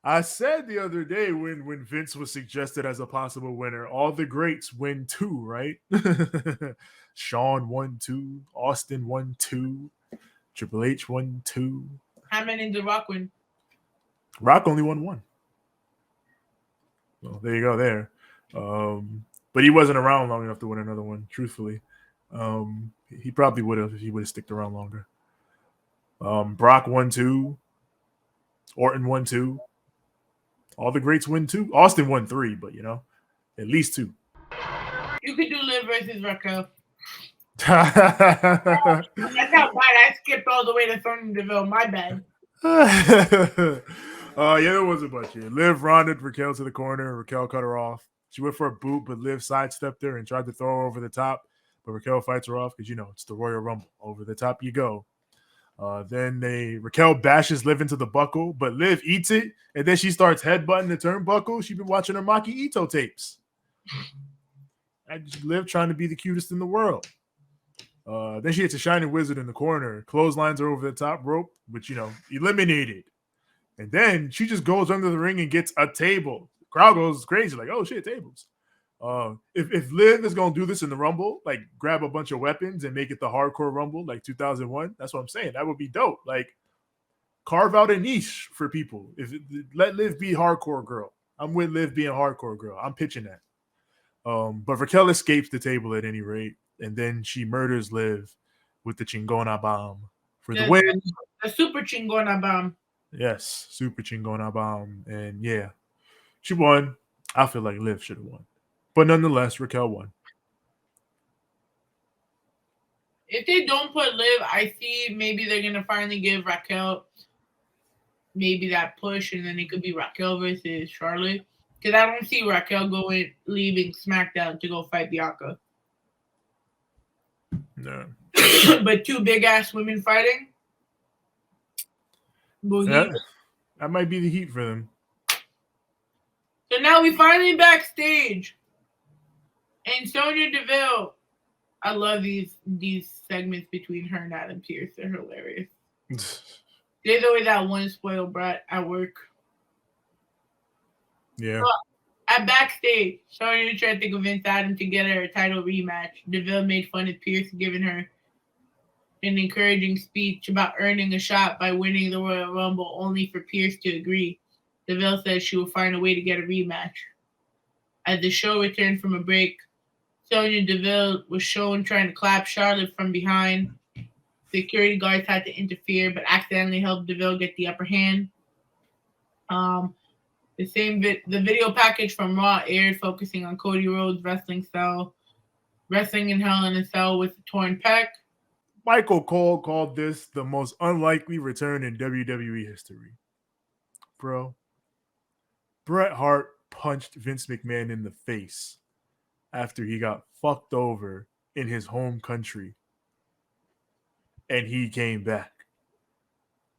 I said the other day when Vince was suggested as a possible winner, all the greats win 2, right? Shawn won 2, Austin won 2, Triple H won 2. How many did Rock win? Rock only won 1. Well, there you go there. But he wasn't around long enough to win another one, truthfully. He probably would have if he would have sticked around longer. Brock won 2. Orton won 2. All the greats win 2. Austin won 3, but at least 2. You could do Liv versus Raquel. That's how bad I skipped all the way to Sonya Deville. My bad. There was a bunch here. Liv rounded Raquel to the corner. Raquel cut her off. She went for a boot, but Liv sidestepped her and tried to throw her over the top. But Raquel fights her off because, it's the Royal Rumble. Over the top you go. Then Raquel bashes Liv into the buckle, but Liv eats it, and then she starts headbutting the turnbuckle. She's been watching her Maki Ito tapes. Liv trying to be the cutest in the world. Then she hits a Shining Wizard in the corner, clotheslines her over the top rope, which, eliminated. And then she just goes under the ring and gets a table. The crowd goes crazy, like, oh shit, tables. If Liv is going to do this in the Rumble, like grab a bunch of weapons and make it the hardcore Rumble like 2001, that's what I'm saying. That would be dope. Like, carve out a niche for people. Let Liv be hardcore girl. I'm with Liv being hardcore girl. I'm pitching that. But Raquel escapes the table at any rate, and then she murders Liv with the Chingona Bomb for the win. The Super Chingona Bomb. Yes, Super Chingona Bomb. And yeah, she won. I feel like Liv should have won. But nonetheless, Raquel won. If they don't put Liv, I see maybe they're going to finally give Raquel maybe that push, and then it could be Raquel versus Charlotte. Because I don't see Raquel leaving SmackDown to go fight Bianca. No. But 2 big-ass women fighting? Yeah, that might be the heat for them. So now we finally backstage. And Sonya Deville, I love these segments between her and Adam Pearce. They're hilarious. There's always that one spoiled brat at work. Yeah. So, at backstage, Sonya tried to convince Adam to get her a title rematch. Deville made fun of Pearce, giving her an encouraging speech about earning a shot by winning the Royal Rumble, only for Pearce to agree. Deville said she will find a way to get a rematch. As the show returned from a break, Sonya Deville was shown trying to clap Charlotte from behind. Security guards had to interfere, but accidentally helped Deville get the upper hand. The video package from Raw aired, focusing on Cody Rhodes' wrestling in Hell in a Cell with a torn pec. Michael Cole called this the most unlikely return in WWE history. Bro, Bret Hart punched Vince McMahon in the face after he got fucked over in his home country. And he came back.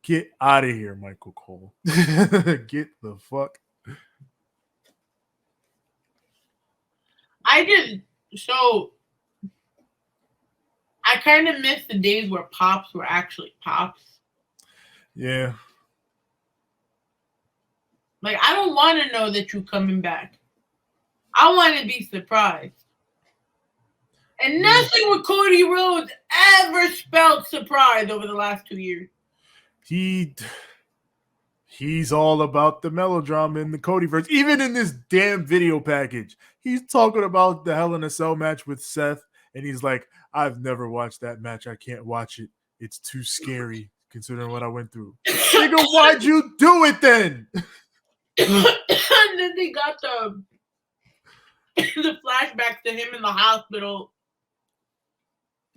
Get out of here, Michael Cole. Get the fuck. I kind of miss the days where pops were actually pops. Yeah. Like, I don't want to know that you're coming back. I want to be surprised. And nothing with Cody Rhodes ever spelled surprise over the last 2 years. He's all about the melodrama in the Codyverse. Even in this damn video package, he's talking about the Hell in a Cell match with Seth, and he's like, I've never watched that match. I can't watch it. It's too scary considering what I went through. Nigga, why'd you do it then? And then they got the flashback to him in the hospital.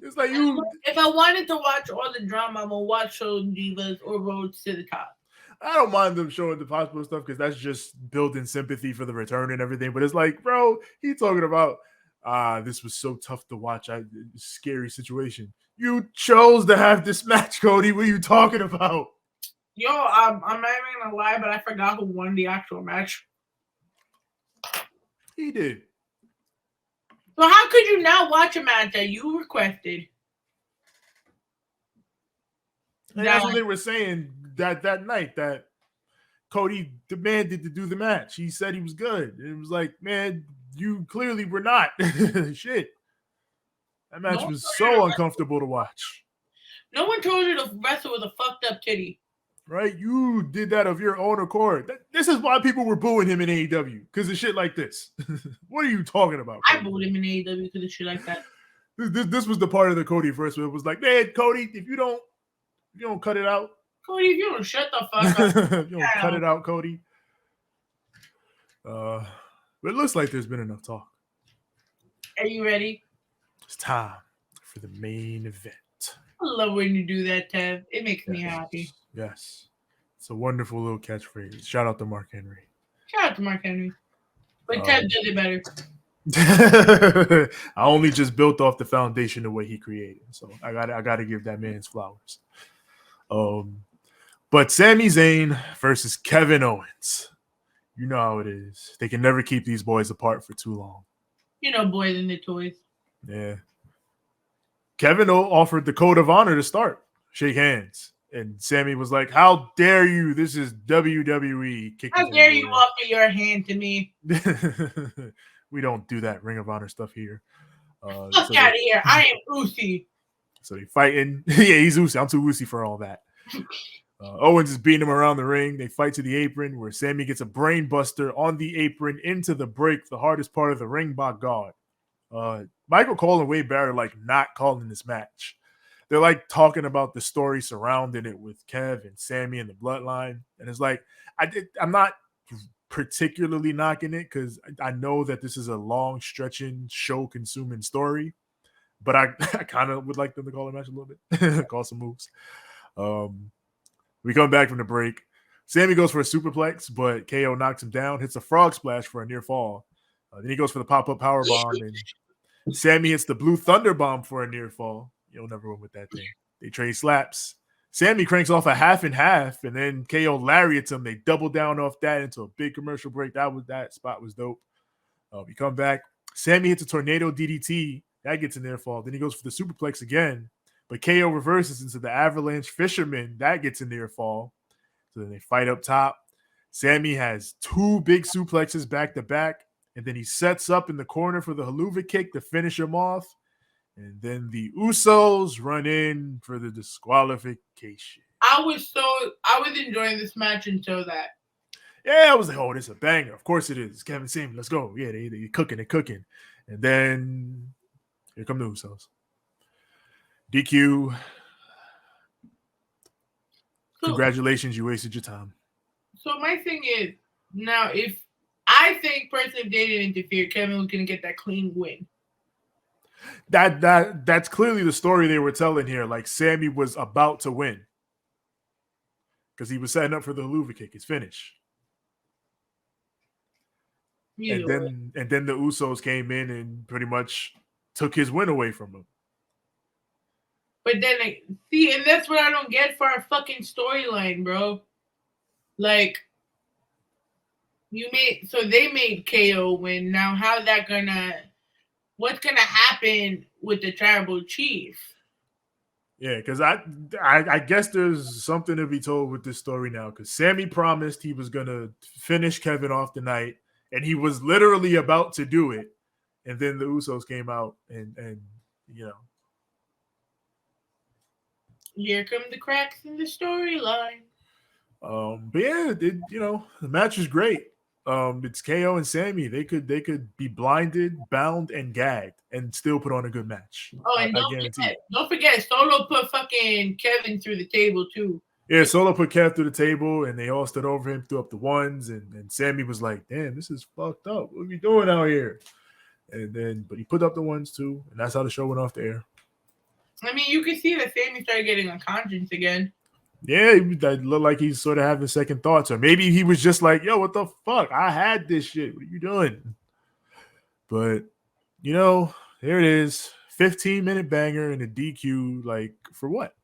It's like if I wanted to watch all the drama, I'm gonna watch Show Divas or Roads to the Top. I don't mind them showing the hospital stuff because that's just building sympathy for the return and everything. But it's like, bro, he's talking about This was so tough to watch. Scary situation. You chose to have this match, Cody. What are you talking about? Yo, I'm not even gonna lie, but I forgot who won the actual match. He did. So how could you not watch a match that you requested? And that's what they were saying that night, that Cody demanded to do the match. He said he was good. And it was like, man, you clearly were not. Shit. That match was so uncomfortable to watch. No one told you to wrestle with a fucked up titty. Right? You did that of your own accord. This is why people were booing him in AEW, because of shit like this. What are you talking about, Cody? I booed him in AEW because of shit like that. This was the part of the Cody verse where it was like, man, Cody, if you don't cut it out. Cody, if you don't shut the fuck up. You don't cut it out, Cody. But it looks like there's been enough talk. Are you ready? It's time for the main event. I love when you do that, Tev. It makes me happy. Yes. It's a wonderful little catchphrase. Shout out to Mark Henry. Shout out to Mark Henry. But Tev does it better. I only just built off the foundation of what he created. So I gotta give that man his flowers. But Sami Zayn versus Kevin Owens. You know how it is. They can never keep these boys apart for too long. You know, boys and their toys. Yeah. Kevin offered the code of honor to start. Shake hands. And Sami was like, how dare you? This is WWE. How dare you offer your hand to me? We don't do that Ring of Honor stuff here. Fuck out of here. I am Uzi. So they fighting. Yeah, he's Uzi. I'm too Uzi for all that. Owens is beating him around the ring. They fight to the apron where Sami gets a brain buster on the apron into the break, the hardest part of the ring, by God. Michael Cole and Wade Barrett like not calling this match. They're like talking about the story surrounding it with Kev and Sami and the bloodline. And it's like, I'm not particularly knocking it because I know that this is a long stretching show consuming story, but I kind of would like them to call the match a little bit, call some moves. We come back from the break. Sami goes for a superplex, but KO knocks him down, hits a frog splash for a near fall. Then he goes for the pop-up powerbomb, and Sami hits the blue thunder bomb for a near fall. You'll never win with that thing. They trade slaps. Sami cranks off a half and half, and then KO lariats him. They double down off that into a big commercial break. That spot was dope. We come back. Sami hits a tornado DDT. That gets a near fall. Then he goes for the superplex again. But KO reverses into the avalanche fisherman. That gets a near fall. So then they fight up top. Sami has two big suplexes back to back. And then he sets up in the corner for the haluva kick to finish him off. And then the Usos run in for the disqualification. I was enjoying this match until that. Yeah, I was like, oh, this is a banger. Of course it is. Kevin Sami, let's go. Yeah, they're cooking. And then here come the Usos. DQ. Congratulations, you wasted your time. So my thing is, now if I think personally if they didn't interfere, Kevin was gonna get that clean win. That's clearly the story they were telling here. Like Sami was about to win. Because he was setting up for the haluva kick. It's finished. And then the Usos came in and pretty much took his win away from him. But then, and that's what I don't get for our fucking storyline, bro. Like, they made KO win. Now, what's gonna happen with the tribal chief? Yeah, because I guess there's something to be told with this story now. Because Sami promised he was gonna finish Kevin off tonight, and he was literally about to do it, and then the Usos came out and you know. Here come the cracks in the storyline. But yeah, the match was great. It's KO and Sami. They could be blinded, bound, and gagged, and still put on a good match. Oh, and don't forget, Solo put fucking Kevin through the table too. Yeah, Solo put Kev through the table, and they all stood over him, threw up the ones, and Sami was like, "Damn, this is fucked up. What are we doing out here?" But he put up the ones too, and that's how the show went off the air. I mean, you can see that Sami started getting unconscious again. Yeah, that looked like he's sort of having second thoughts. Or maybe he was just like, yo, what the fuck? I had this shit. What are you doing? But You know, there it is. 15-minute banger and a DQ. Like, for what?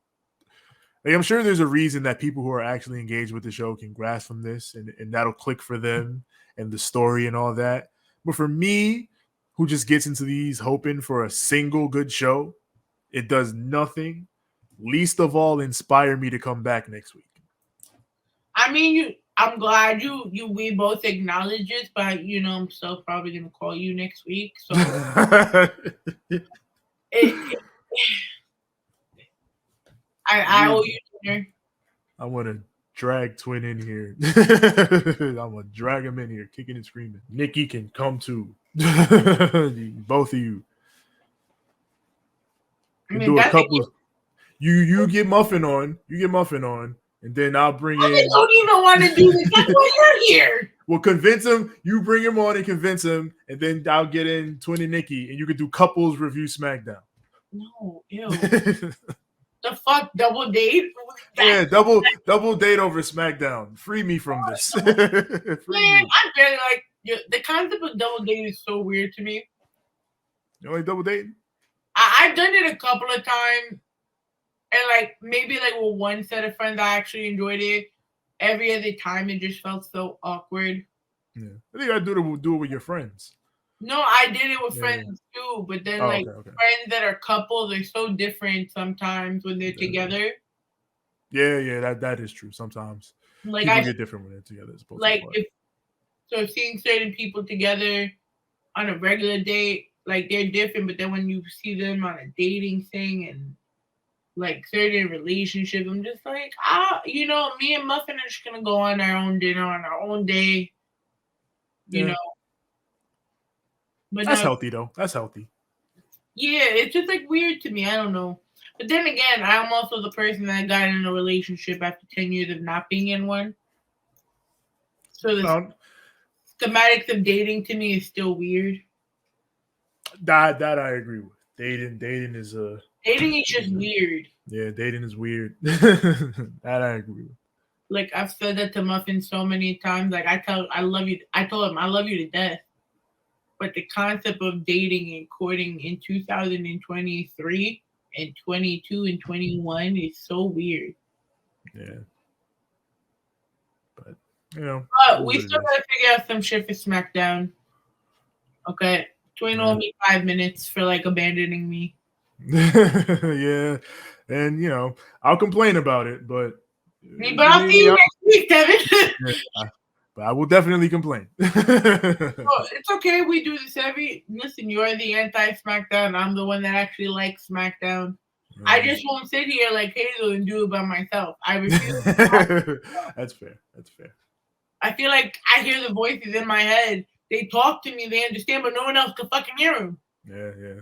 Like, I'm sure there's a reason that people who are actually engaged with the show can grasp from this and that'll click for them and the story and all that. But for me, who just gets into these hoping for a single good show, it does nothing, least of all inspire me to come back next week. I mean, I'm glad we both acknowledge it, but I'm still probably gonna call you next week. So it, I owe you dinner. I want to drag Twin in here. I'm gonna drag him in here, kicking and screaming. Nikki can come too. Both of you. And do a couple. You get Muffin on. You get Muffin on. And then I'll bring in. I don't even want to do this. That's why you're here. Well, convince him. You bring him on and convince him, and then I'll get in Twin and Nikki, and you can do couples review SmackDown. No, ew. The fuck, double date? Yeah, double date over SmackDown. Free me from this. Man, I barely like the concept of double date is so weird to me. You only double dating? I've done it a couple of times. And maybe with one set of friends, I actually enjoyed it. Every other time, it just felt so awkward. Yeah, I think I do it with your friends. No, I did it with friends too, but then friends that are couples are so different sometimes when they're together. Yeah, that is true. Sometimes people get different when they're together. So seeing certain people together on a regular date, they're different, but then when you see them on a dating thing and certain relationships, I'm just me and Muffin are just gonna go on our own dinner on our own day. You know. But that's healthy though. That's healthy. Yeah, it's just weird to me. I don't know. But then again, I'm also the person that got in a relationship after 10 years of not being in one. So the schematics of dating to me is still weird. That I agree with. Dating is dating is just weird. Yeah, dating is weird. That I agree with. I've said that to Muffin so many times. I told him I love you to death. But the concept of dating and courting in 2023 and 22 and 21 is so weird. Yeah. But, we still got to figure out some shit for SmackDown. Okay. Twin owed me 5 minutes for abandoning me. Yeah. And, I'll complain about it, but I'll see you next week, Kevin. But I will definitely complain. It's okay. We do this listen, you're the anti-SmackDown. I'm the one that actually likes SmackDown. I just won't sit here like Hazel and do it by myself. I refuse. That's fair. I feel like I hear the voices in my head. They talk to me, they understand, but no one else can fucking hear them. Yeah.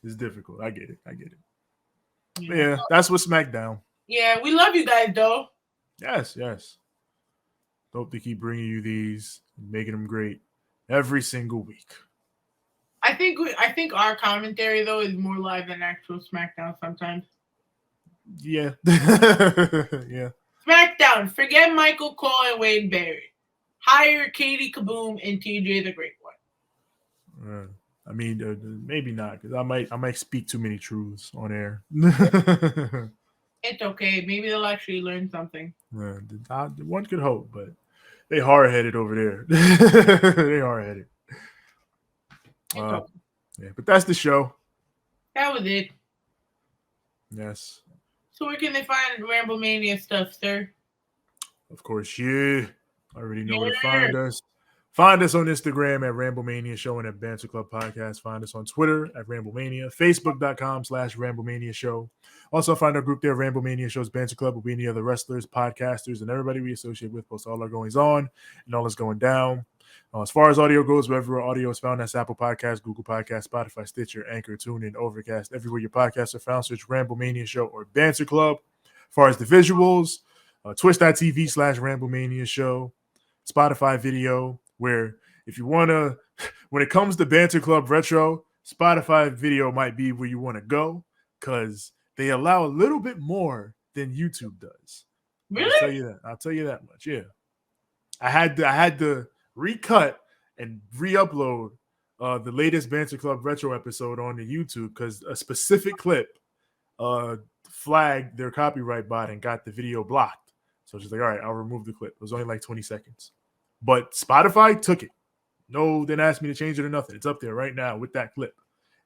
It's difficult. I get it. Yeah, that's what SmackDown. Yeah, we love you guys, though. Yes. Hope to keep bringing you these, making them great every single week. I think our commentary though is more live than actual SmackDown sometimes. Yeah. Yeah. SmackDown, forget Michael Cole and Wade Barrett. Hire Katie Kaboom and TJ the Great One. I mean, maybe not, because I might speak too many truths on air. It's okay. Maybe they'll actually learn something. One could hope, but they hard-headed over there. They hard-headed. Yeah, but that's the show. That was it. Yes. So where can they find Ramblemania stuff, sir? Of course, I already know where to find us. Find us on Instagram at Ramblemania Show and at Banter Club Podcast. Find us on Twitter at Ramblemania, Facebook.com/Ramblemania Show. Also find our group there, Ramblemania Show's Banter Club, with any other wrestlers, podcasters, and everybody we associate with. Post all our goings on and all that's going down. As far as audio goes, wherever audio is found, that's Apple Podcasts, Google Podcasts, Spotify, Stitcher, Anchor, TuneIn, Overcast, everywhere your podcasts are found. Search Ramblemania Show or Banter Club. As far as the visuals, Twitch.tv/Ramblemania Show, Spotify video, where if you want to, when it comes to Banter Club Retro, Spotify video might be where you want to go because they allow a little bit more than YouTube does. Really? I'll tell you that much. Yeah. I had to recut and re-upload the latest Banter Club retro episode on the YouTube because a specific clip flagged their copyright bot and got the video blocked. So she's like, all right, I'll remove the clip. It was only like 20 seconds. But Spotify took it. No, didn't ask me to change it or nothing. It's up there right now with that clip.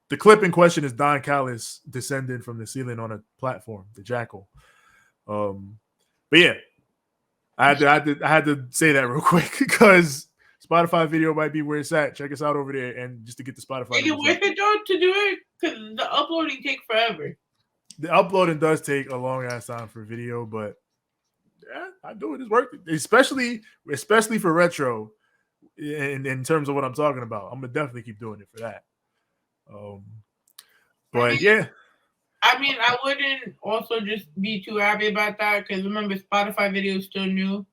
The clip in question is Don Callis descending from the ceiling on a platform, the jackal. But yeah, I had to say that real quick because Spotify video might be where it's at. Check us out over there, and just to get the Spotify. Is it worth it though to do it? Because the uploading takes forever. The uploading does take a long ass time for video, but yeah, I do it. It's worth it, especially for retro. In terms of what I'm talking about, I'm gonna definitely keep doing it for that. But yeah, I mean, I wouldn't also just be too happy about that because remember, Spotify video is still new.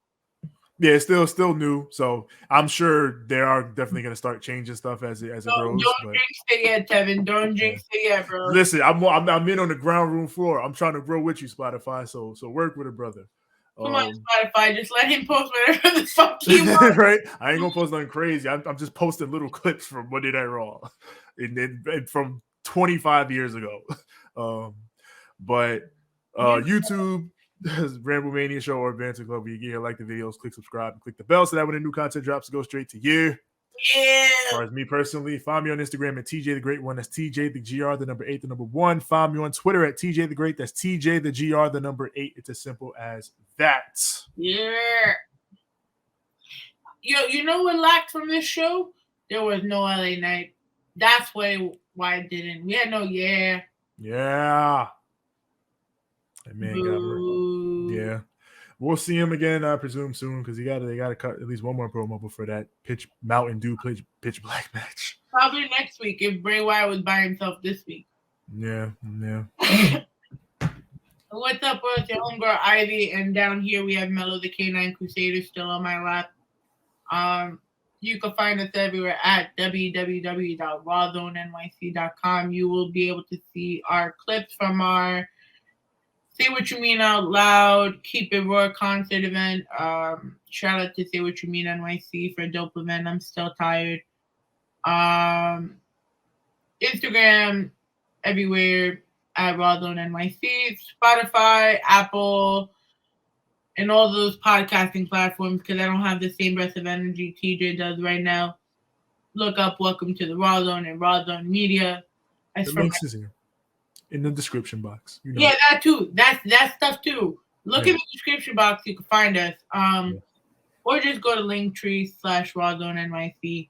Yeah, it's still new, so I'm sure they are definitely gonna start changing stuff as it grows. Don't jinx it yet, Tevin. Don't jinx it yet, bro. Listen, I'm in on the ground room floor. I'm trying to grow with you, Spotify. So work with a brother. Come on, Spotify. Just let him post whatever the fuck he wants. Right? I ain't gonna post nothing crazy. I'm just posting little clips from Monday Night Raw, and from 25 years ago. But YouTube, Ramble Mania Show or Banter Club. You get like the videos, click subscribe, and click the bell so that when a new content drops, it goes straight to you. Yeah. As far as me personally, find me on Instagram at TJ the Great One. That's TJ the GR, the number 8, the number 1. Find me on Twitter at TJ the Great. That's TJ the GR, the number 8. It's as simple as that. Yeah. You know what lacked from this show? There was no LA Knight. That's why it didn't. We had no Yeah. That man got yeah. We'll see him again, I presume, soon because they gotta cut at least one more promo before that Mountain Dew pitch black match. Probably next week if Bray Wyatt was by himself this week. Yeah. What's up, bro? It's your homegirl Ivy, and down here we have Mello the Canine Crusader still on my lap. You can find us everywhere at www.rawzonenyc.com. You will be able to see our clips from our Say What You Mean Out Loud, Keep It Raw concert event. Shout out to Say What You Mean NYC for a dope event. I'm still tired. Instagram, everywhere at Rawzone NYC, Spotify, Apple, and all those podcasting platforms because I don't have the same breath of energy TJ does right now. Look up Welcome to the Rawzone and Rawzone Media. The links is here in the description box. You know. Yeah, that too. That stuff too. Look in the description box. You can find us. Or just go to linktree/rawzonnyc.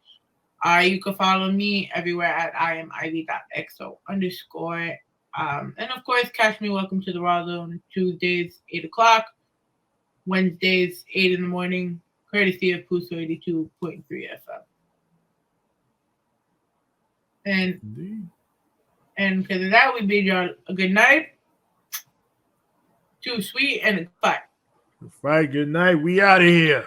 You can follow me everywhere at IamIvy.xo_. And of course, catch me Welcome to the Rawzone Tuesdays 8:00, Wednesdays 8 in the morning, courtesy of Puso 82.3 FM. And because of that, we bid y'all a good night. Too sweet and a goodbye. Right, good night. We out of here.